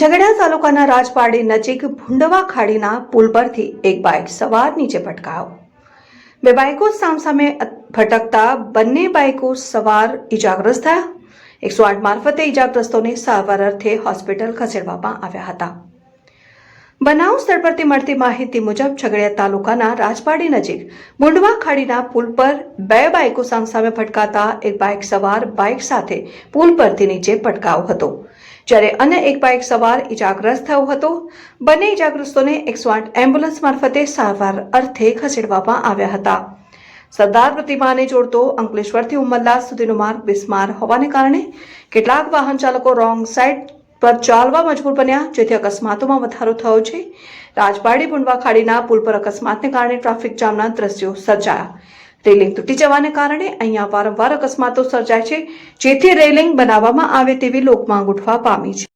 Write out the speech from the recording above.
ઝઘડિયા તાલુકાના રાજપારડી નજીક ભુંડવા ખાડીના પુલ પરથી એક બાઇક સવાર નીચે પટકાયો. બે બાઇકો સામસામે ભટકતા બંને બાઇકો સવાર ઇજાગ્રસ્ત થયા. 108 મારફતે ઇજાગ્રસ્તોને સારવાર અર્થે હોસ્પિટલ ખસેડવામાં આવ્યા હતા. બનાવ સ્થળ પરથી મળતી માહિતી મુજબ ઝઘડિયા તાલુકાના રાજપારડી નજીક ભુંડવા ખાડીના પુલ પર બે બાઇકો સામસામે ભટકાતા એક બાઇક સવાર બાઇક સાથે પુલ પરથી નીચે પટકાયો હતો, જ્યારે અન્ય એક બાઇક સવાર ઇજાગ્રસ્ત થયો હતો. બંને ઇજાગ્રસ્તોને 108 એમ્બ્યુલન્સ મારફતે સારવાર અર્થે ખસેડવામાં આવ્યા હતા. સરદાર પ્રતિમાને જોડતો અંકલેશ્વરથી ઉમરલાસ સુધીનો માર્ગ બિસ્માર હોવાને કારણે કેટલાક વાહન ચાલકો રોંગ સાઇડ પર ચાલવા મજબૂર બન્યા, જેથી અકસ્માતોમાં વધારો થયો છે. રાજપારડી ભુંડવા ખાડીના પુલ પર અકસ્માતને કારણે ટ્રાફિક જામના દ્રશ્યો સર્જાયા. રેલિંગ તૂટી જવાને કારણે અહીંયા વારંવાર અકસ્માતો સર્જાય છે, જેથી રેલિંગ બનાવવામાં આવે તેવી લોકમાંગ ઉઠવા પામી છે.